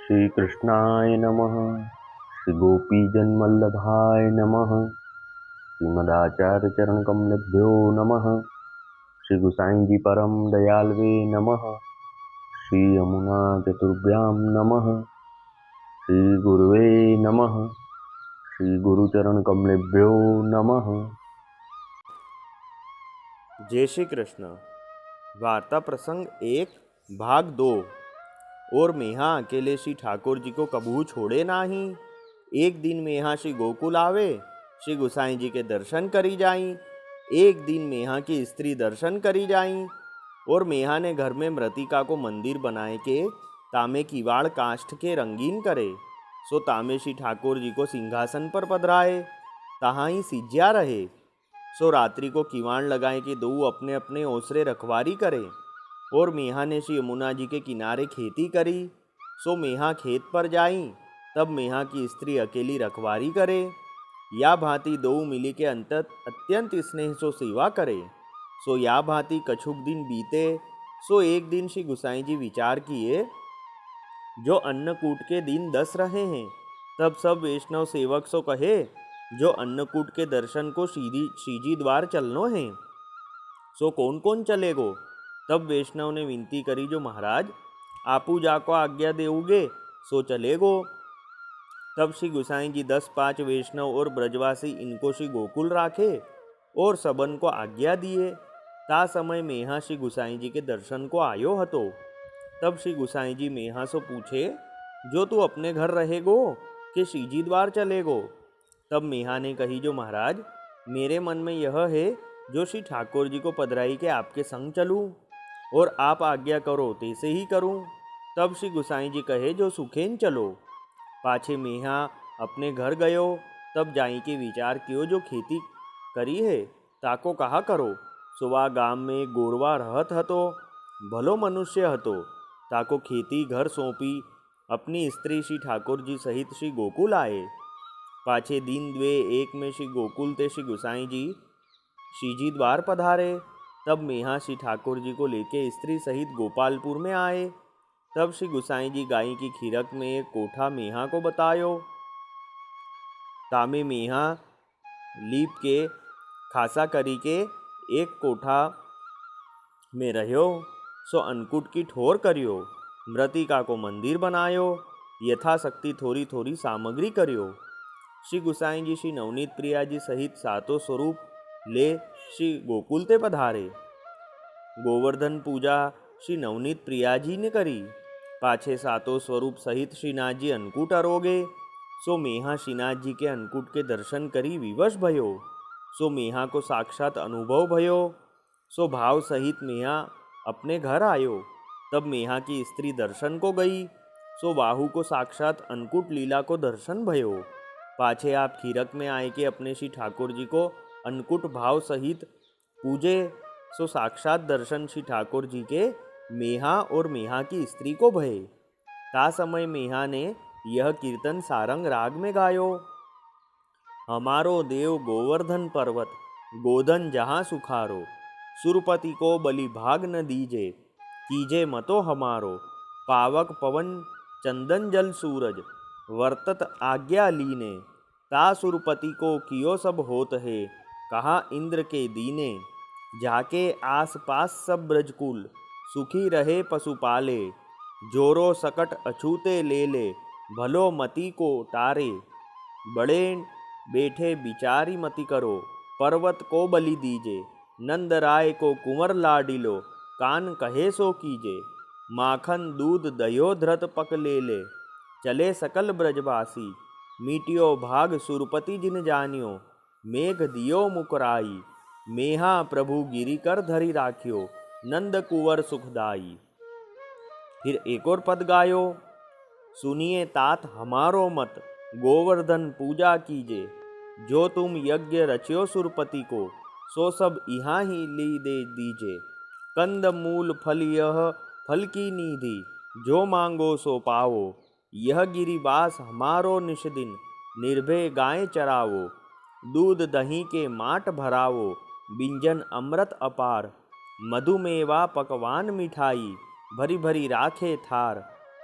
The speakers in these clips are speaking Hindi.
श्रीकृष्णाय नमः। श्रीगोपीजनवल्लभाय नमः। श्रीमदाचार्यचरणकमलेभ्यो नमः। श्री गुसाई जी परम दयालवे नमः। श्री यमुना चतुर्भ्यां नमः। श्री गुरुवे नमः। श्री गुरुचरणकमलेभ्यो नमः। जय श्री कृष्ण। वार्ता प्रसंग 1 भाग 2। और मेहा अकेले श्री ठाकुर जी को कबू छोड़े नाही। एक दिन मेहा श्री गोकुल आवे, श्री गुसाई जी के दर्शन करी जाई। एक दिन मेहा की स्त्री दर्शन करी जाई। और मेहा ने घर में मृतिका को मंदिर बनाए के तामे किवाड़ काष्ठ के रंगीन करे। सो तामे श्री ठाकुर जी को सिंहासन पर पधराए, तहाँ ही सिज्या रहे। सो रात्रि को किवाड़ लगाए के दो अपने अपने ओसरे रखवारी करे। और मेहा ने श्री यमुना जी के किनारे खेती करी। सो मेहा खेत पर जाई, तब मेहा की स्त्री अकेली रखवारी करे। या भांति दो मिली के अत्यंत स्नेह सो सेवा करे। सो या भांति कछुक दिन बीते। सो एक दिन श्री गुसाई जी विचार किए, जो अन्नकूट के दिन 10 रहे हैं। तब सब वैष्णव सेवक सो कहे, जो अन्नकूट के दर्शन को श्रीजी द्वार चलनो है। सो कौन कौन चलेगो। तब वैष्णव ने विनती करी, जो महाराज आपू जाको आज्ञा देउगे सो चलेगो। तब श्री गुसाई जी 10-5 वैष्णव और ब्रजवासी इनको श्री गोकुल राखे और सबन को आज्ञा दिए। ता समय मेहा श्री गुसाई जी के दर्शन को आयो हतो। तब श्री गुसाई जी मेहा सो पूछे, जो तू अपने घर रहेगो कि श्रीजी द्वार चलेगो। तब मेहा ने कही, जो महाराज मेरे मन में यह है, जो श्री ठाकुर जी को पधराई के आपके संग चलूं, और आप आज्ञा करो तैसे ही करूं। तब श्री गुसाई जी कहे, जो सुखेन चलो। पाछे मेहा अपने घर गयो। तब जाई के विचार कियो, जो खेती करी है ताको कहा करो। सुबह गाम में गोरवा रहत हतो, भलो मनुष्य हतो। ताको खेती घर सौंपी अपनी स्त्री श्री ठाकुर जी सहित श्री गोकुल आए। पाछे दिन 2-1 में श्री गोकुल ते श्री गुसाई जी श्रीजी द्वार पधारे। तब मेहा श्री ठाकुर जी को लेके स्त्री सहित गोपालपुर में आए। तब श्री गुसाई जी गाय की खीरक में एक कोठा मेहा को बतायो। तामे मेहा लीप के खासा करी के एक कोठा में रह्यो। सो अन्नकूट की ठोर करियो, मृतिका को मंदिर बनायो, यथाशक्ति थोड़ी थोड़ी सामग्री करियो। श्री गुसाई जी श्री नवनीत प्रिया जी सहित सातों स्वरूप ले श्री गोकुल ते पधारे। गोवर्धन पूजा श्री नवनीत प्रिया जी ने करी। पाछे सातों स्वरूप सहित श्रीनाथ जी अन्नकूट अरोगे। सो मेहा श्रीनाथ जी के अन्नकूट के दर्शन करी विवश भयो। सो मेहा को साक्षात अनुभव भयो। सो भाव सहित मेहा अपने घर आयो। तब मेहा की स्त्री दर्शन को गई। सो बाहु को साक्षात अन्नकूट लीला को दर्शन भयो। पाछे आप खीरक में आए के अपने श्री ठाकुर जी को अन्नकूट भाव सहित पूजे। सो साक्षात दर्शन श्री ठाकुर जी के मेहा और मेहा की स्त्री को भये। ता समय मेहा ने यह कीर्तन सारंग राग में गायो। हमारो देव गोवर्धन पर्वत, गोधन जहाँ सुखारो। सुरपति को बलि भाग न दीजे, कीजे मतो हमारो। पावक पवन चंदन जल सूरज, वर्तत आज्ञा लीने। ता सुरपति को कियो सब होत है, कहा इंद्र के दीने। जाके आस पास सब ब्रजकुल, सुखी रहे पशुपाले। जोरो सकट अछूते ले ले, भलो मति को तारे। बड़े बैठे बिचारी मति करो, पर्वत को बलि दीजे। नंद राय को कुंवर लाडिलो, कान कहे सो कीजे। माखन दूध दयो धृत पक ले ले, चले सकल ब्रजवासी। मीटियो भाग सुरपति जिन जानियो, मेघ दियो मुकराई। मेहा प्रभु गिरी कर धरी राखियो, नंद कुंवर सुखदाई। फिर एक और पद गायो। सुनिए तात हमारो मत, गोवर्धन पूजा कीजे। जो तुम यज्ञ रचियो सुरपति को, सो सब यहाँ ही ली दे दीजे। कंद मूल फल यह फल की निधि, जो मांगो सो पाओ। यह गिरिवास हमारो निश दिन, निर्भय गाय चरावो। दूध दही के माट भरावो, बिंजन अमृत अपार। मधुमेवा पकवान मिठाई, भरी भरी राखे थार।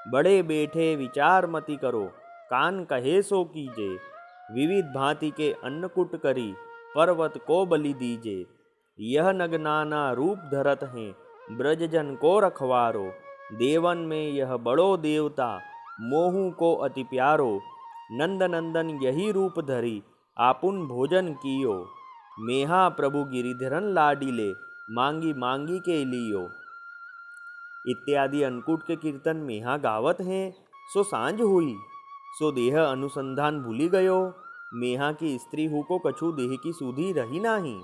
बड़े बैठे विचार मति करो, कान कहे सो कीजे। विविध भांति के अन्नकूट करी, पर्वत को बलि दीजे। यह नग नाना रूप धरत हैं, ब्रजजन को रखवारो। देवन में यह बड़ो देवता, मोहू को अति प्यारो। नंद नंदन यही रूप धरी, आपुन भोजन कियो। मेहा प्रभु गिरिधरन लाडीले, मांगी मांगी के लियो। इत्यादि अन्नकूट के कीर्तन मेहा गावत हैं। सो सांझ हुई, सो देह अनुसंधान भूली गयो। मेहा की स्त्री हु को कछु देह की सुधी रही नाही।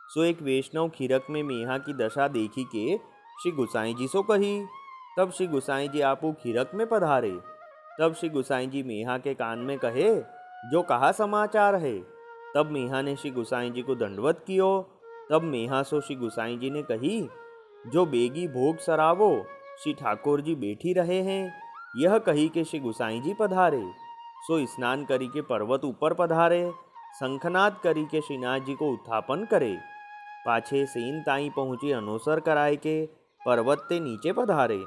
सो एक वैष्णव खीरक में मेहा की दशा देखी के श्री गुसाई जी सो कही। तब श्री गुसाई जी आपू खीरक में पधारे। तब श्री गुसाई जी मेहा के कान में कहे, जो कहा समाचार है। तब मेहा ने श्री गुसाई जी को दंडवत कियो। तब मेहा सो श्री गुसाई जी ने कही, जो बेगी भोग सरावो, श्री ठाकुर जी बैठी रहे हैं। यह कही के श्री गुसाई जी पधारे। सो स्नान करी के पर्वत ऊपर पधारे। शंखनाद करी के श्रीनाथ जी को उत्थापन करे। पाछे सेन ताई पहुँचे अनुसर कराए के पर्वत ते नीचे पधारे।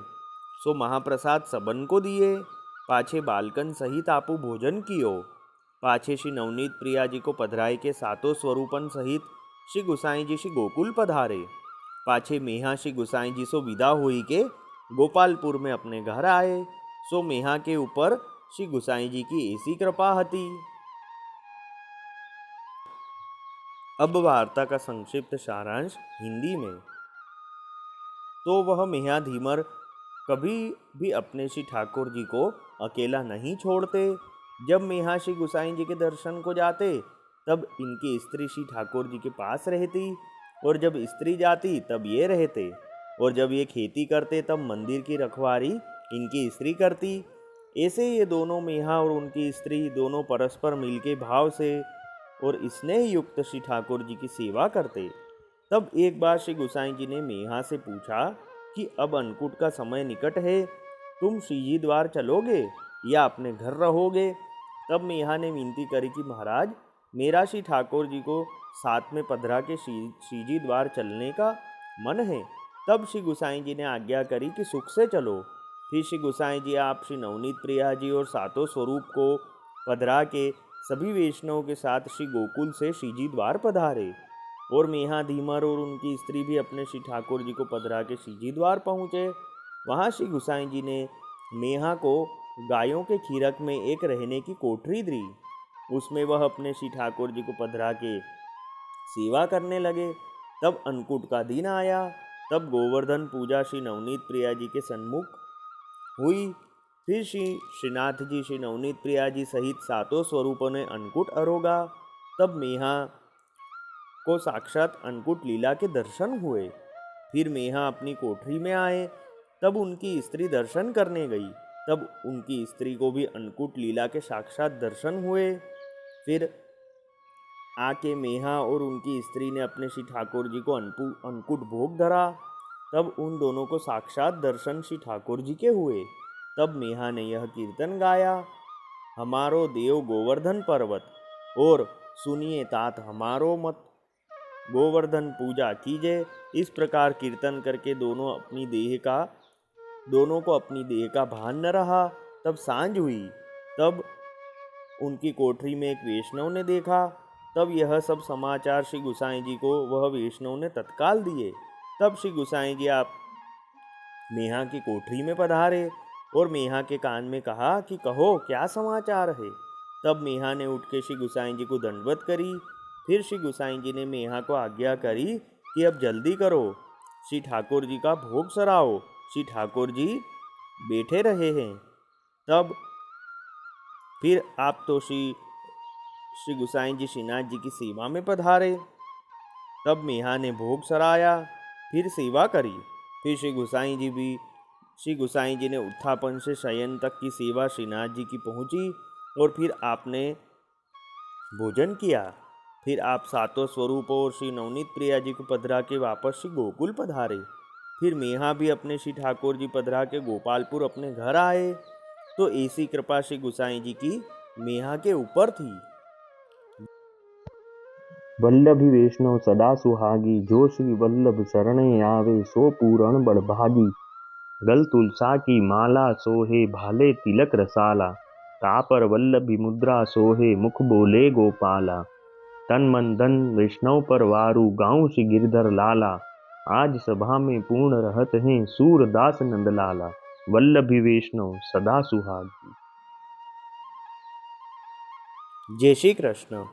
सो महाप्रसाद सबन को दिए। पाछे बालकन सहित आपू भोजन कियो। पाछे श्री नवनीत प्रिया जी को पधराए के सातों स्वरूपन सहित श्री गुसाई जी श्री गोकुल पधारे। पाछे मेहा श्री गुसाई जी सो विदा हुई के गोपालपुर में अपने घर आए। सो मेहा के ऊपर श्री गुसाई जी की ऐसी कृपा हती। अब वार्ता का संक्षिप्त सारांश हिंदी में। तो वह मेहा धीमर कभी भी अपने श्री ठाकुर जी को अकेला नहीं छोड़ते। जब मेहा श्री गुसाई जी के दर्शन को जाते, तब इनकी स्त्री श्री ठाकुर जी के पास रहती, और जब स्त्री जाती तब ये रहते, और जब ये खेती करते तब मंदिर की रखवारी इनकी स्त्री करती। ऐसे ये दोनों मेहा और उनकी स्त्री दोनों परस्पर मिलके भाव से और स्नेह युक्त श्री ठाकुर जी की सेवा करते। तब एक बार श्री गुसाई जी ने मेहा से पूछा कि अब अन्नकूट का समय निकट है, तुम श्रीजी द्वार चलोगे या अपने घर रहोगे। तब मेहा ने विनती करी कि महाराज, मेरा श्री ठाकुर जी को साथ में पधरा के श्रीजी द्वार चलने का मन है। तब श्री गुसाई जी ने आज्ञा करी कि सुख से चलो। फिर श्री गुसाई जी आप श्री नवनीत प्रिया जी और सातों स्वरूप को पधरा के सभी वैष्णवों के साथ श्री गोकुल से श्रीजी द्वार पधारे। और मेहा धीमर और उनकी स्त्री भी अपने श्री ठाकुर जी को पधरा के श्रीजी द्वार पहुँचे। वहाँ श्री गुसाई जी ने मेहा को गायों के खीरक में एक रहने की कोठरी दी। उसमें वह अपने श्री ठाकुर जी को पधरा के सेवा करने लगे। तब अन्नकूट का दिन आया। तब गोवर्धन पूजा श्री नवनीत प्रिया जी के सन्मुख हुई। फिर श्री श्रीनाथ जी श्री नवनीत प्रिया जी सहित सातों स्वरूपों ने अन्नकूट अरोगा। तब मेहा को साक्षात अन्नकूट लीला के दर्शन हुए। फिर मेहा अपनी कोठरी में आए। तब उनकी स्त्री दर्शन करने गई। तब उनकी स्त्री को भी अन्नकूट लीला के साक्षात दर्शन हुए। फिर आके मेहा और उनकी स्त्री ने अपने श्री ठाकुर जी को अन्नकूट भोग धरा। तब उन दोनों को साक्षात दर्शन श्री ठाकुर जी के हुए। तब मेहा ने यह कीर्तन गाया, हमारो देव गोवर्धन पर्वत, और सुनिए तात हमारो मत, गोवर्धन पूजा कीजे। इस प्रकार कीर्तन करके दोनों को अपनी देह का भान न रहा। तब सांझ हुई। तब उनकी कोठरी में एक वैष्णव ने देखा। तब यह सब समाचार श्री गुसाई जी को वह वैष्णव ने तत्काल दिए। तब श्री गुसाई जी आप मेहा की कोठरी में पधारे और मेहा के कान में कहा कि कहो क्या समाचार है। तब मेहा ने उठ के श्री गुसाई जी को दंडवत करी। फिर श्री गुसाई जी ने मेहा को आज्ञा करी कि अब जल्दी करो, श्री ठाकुर जी का भोग सराओ, श्री ठाकुर जी बैठे रहे हैं। तब फिर आप तो श्री गुसाई जी श्रीनाथ जी की सेवा में पधारे। तब मेहा ने भोग सराया, फिर सेवा करी। फिर श्री गुसाई जी ने उत्थापन से शयन तक की सेवा श्रीनाथ जी की पहुँची और फिर आपने भोजन किया। फिर आप सातों स्वरूपों और श्री नवनीत प्रिया जी को पधरा के वापस श्री गोकुल पधारे। फिर मेहा भी अपने श्री ठाकुर जी पधरा के गोपालपुर अपने घर आए। तो ऐसी कृपा श्री गुसाई जी की मेहा के ऊपर थी। वल्लभी वैष्णव सदा सुहागी, जो श्री वल्लभ शरणे आवे, सो पूरण बड़भागी। गल तुलसा की माला सोहे भाले तिलक रसाला, तापर वल्लभी मुद्रा सोहे मुख बोले गोपाला। तन मन धन वैष्णव पर वारू गाँव श्री गिरधर लाला, आज सभा में पूर्ण रहत हैं सूरदास नंदलाला। वल्लभी वैष्णव सदा सुहागी। जय श्री कृष्ण।